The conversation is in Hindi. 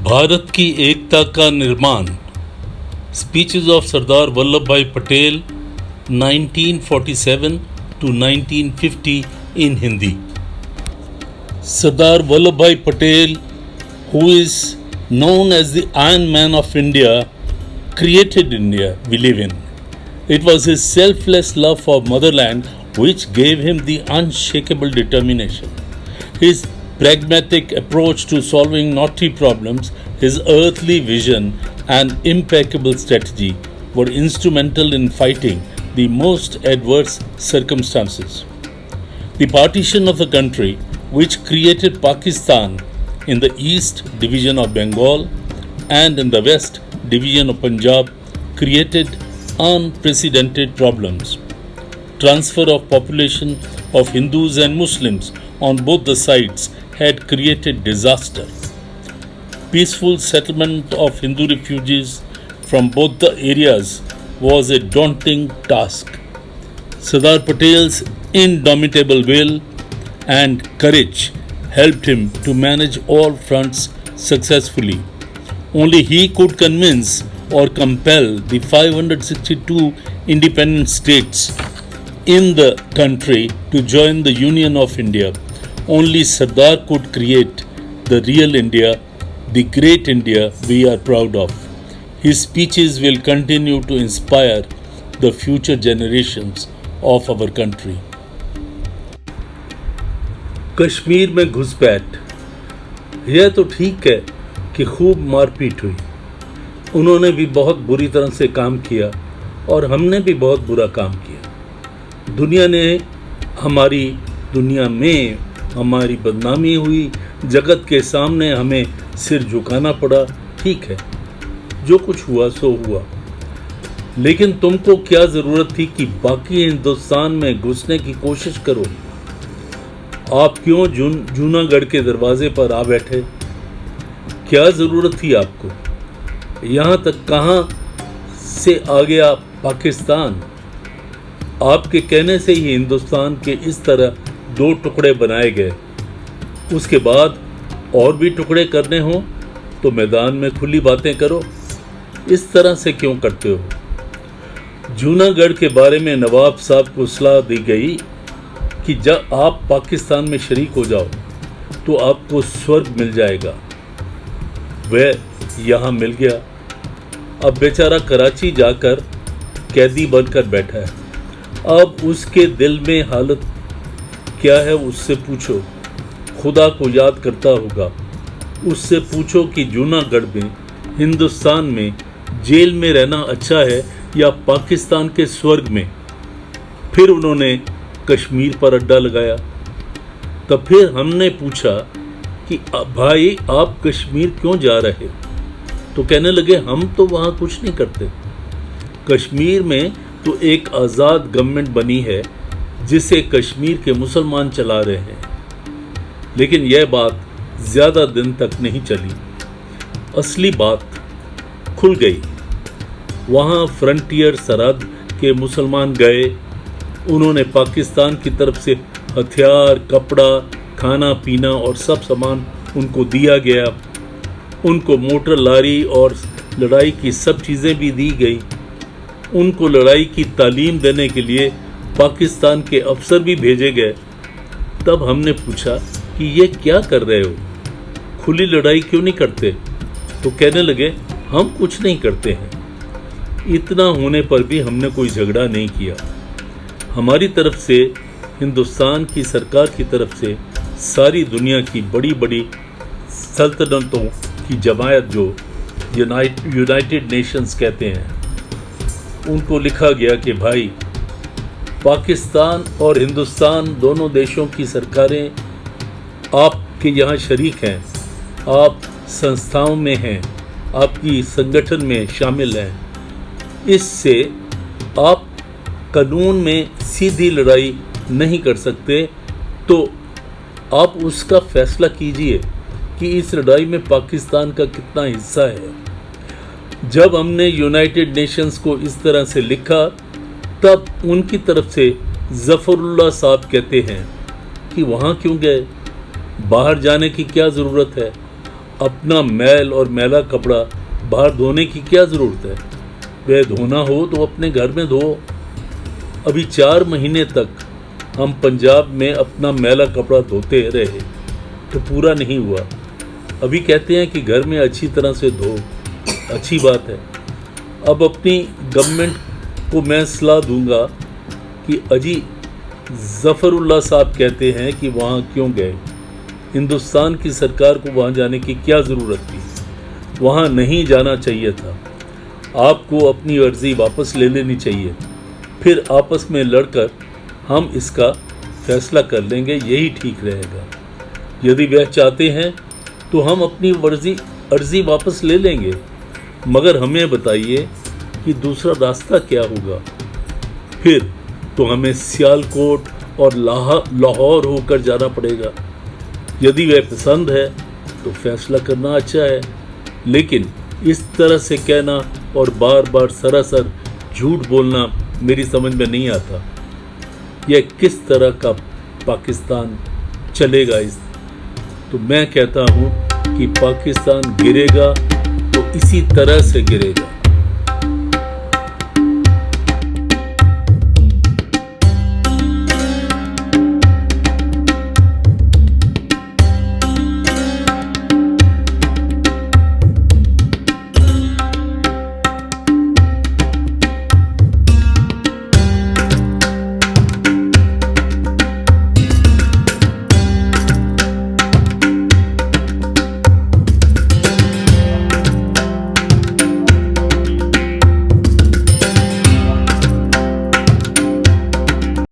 भारत की एकता का निर्माण। स्पीचेस ऑफ सरदार वल्लभ भाई Patel 1947 to 1950 in Hindi. Sardar Vallabhbhai Patel, who is known as the Iron Man of India, created India we live in. It was his selfless love for motherland which gave him the unshakable determination. His pragmatic approach to solving knotty problems, his earthly vision and impeccable strategy were instrumental in fighting the most adverse circumstances. The partition of the country, which created Pakistan in the east division of Bengal and in the west division of Punjab, created unprecedented problems. Transfer of population of Hindus and Muslims on both the sides had created disaster. Peaceful settlement of Hindu refugees from both the areas was a daunting task. Sardar Patel's indomitable will and courage helped him to manage all fronts successfully. Only he could convince or compel the 562 independent states in the country to join the Union of India. Only Sardar could create the real India, the great India we are proud of. His speeches will continue to inspire the future generations of our country. Kashmir में घुसपैठ, यह तो ठीक है कि खूब मारपीट हुई। उन्होंने भी बहुत बुरी तरह से काम किया और हमने भी बहुत बुरा काम किया। दुनिया में हमारी बदनामी हुई, जगत के सामने हमें सिर झुकाना पड़ा। ठीक है, जो कुछ हुआ सो हुआ, लेकिन तुमको क्या ज़रूरत थी कि बाकी हिंदुस्तान में घुसने की कोशिश करो? आप क्यों जूनागढ़ के दरवाजे पर आ बैठे? क्या ज़रूरत थी आपको? यहाँ तक कहाँ से आ गया पाकिस्तान? आपके कहने से ही हिंदुस्तान के इस तरह दो टुकड़े बनाए गए। उसके बाद और भी टुकड़े करने हो तो मैदान में खुली बातें करो। इस तरह से क्यों करते हो? जूनागढ़ के बारे में नवाब साहब को सलाह दी गई कि जब आप पाकिस्तान में शरीक हो जाओ तो आपको स्वर्ग मिल जाएगा। वह यहाँ मिल गया। अब बेचारा कराची जाकर कैदी बनकर बैठा है। अब उसके दिल में हालत क्या है उससे पूछो। खुदा को याद करता होगा। उससे पूछो कि जूनागढ़ में, हिंदुस्तान में जेल में रहना अच्छा है या पाकिस्तान के स्वर्ग में। फिर उन्होंने कश्मीर पर अड्डा लगाया। तब फिर हमने पूछा कि भाई आप कश्मीर क्यों जा रहे? तो कहने लगे हम तो वहाँ कुछ नहीं करते। कश्मीर में तो एक आज़ाद गवर्नमेंट बनी है जिसे कश्मीर के मुसलमान चला रहे हैं। लेकिन यह बात ज़्यादा दिन तक नहीं चली। असली बात खुल गई। वहाँ फ्रंटियर सरहद के मुसलमान गए। उन्होंने पाकिस्तान की तरफ से हथियार, कपड़ा, खाना पीना और सब सामान उनको दिया गया। उनको मोटर लारी और लड़ाई की सब चीज़ें भी दी गई। उनको लड़ाई की तालीम देने के लिए पाकिस्तान के अफसर भी भेजे गए। तब हमने पूछा कि ये क्या कर रहे हो? खुली लड़ाई क्यों नहीं करते? तो कहने लगे हम कुछ नहीं करते हैं। इतना होने पर भी हमने कोई झगड़ा नहीं किया। हमारी तरफ से, हिंदुस्तान की सरकार की तरफ से सारी दुनिया की बड़ी बड़ी सल्तनतों की जमायत, जो यूनाइटेड नेशंस कहते हैं, उनको लिखा गया कि भाई पाकिस्तान और हिंदुस्तान दोनों देशों की सरकारें आपके यहाँ शरीक हैं, आप संस्थाओं में हैं, आपकी संगठन में शामिल हैं। इससे आप कानून में सीधी लड़ाई नहीं कर सकते। तो आप उसका फैसला कीजिए कि इस लड़ाई में पाकिस्तान का कितना हिस्सा है। जब हमने यूनाइटेड नेशंस को इस तरह से लिखा, तब उनकी तरफ से ज़फ़रुल्लाह साहब कहते हैं कि वहाँ क्यों गए? बाहर जाने की क्या ज़रूरत है? अपना मैल और मैला कपड़ा बाहर धोने की क्या ज़रूरत है? वह धोना हो तो अपने घर में धो। अभी 4 महीने तक हम पंजाब में अपना मैला कपड़ा धोते रहे तो पूरा नहीं हुआ। अभी कहते हैं कि घर में अच्छी तरह से धो, अच्छी बात है। अब अपनी गवर्नमेंट को मैं सलाह दूंगा कि अजी ज़फ़रुल्लाह साहब कहते हैं कि वहाँ क्यों गए? हिंदुस्तान की सरकार को वहाँ जाने की क्या ज़रूरत थी? वहाँ नहीं जाना चाहिए था। आपको अपनी अर्ज़ी वापस ले लेनी चाहिए, फिर आपस में लड़कर हम इसका फैसला कर लेंगे, यही ठीक रहेगा। यदि वह चाहते हैं तो हम अपनी अर्ज़ी वापस ले लेंगे, मगर हमें बताइए कि दूसरा रास्ता क्या होगा। फिर तो हमें सियालकोट और लाहौर होकर जाना पड़ेगा। यदि वह पसंद है तो फैसला करना अच्छा है, लेकिन इस तरह से कहना और बार बार सरासर झूठ बोलना मेरी समझ में नहीं आता। यह किस तरह का पाकिस्तान चलेगा? तो मैं कहता हूँ कि पाकिस्तान गिरेगा तो इसी तरह से गिरेगा।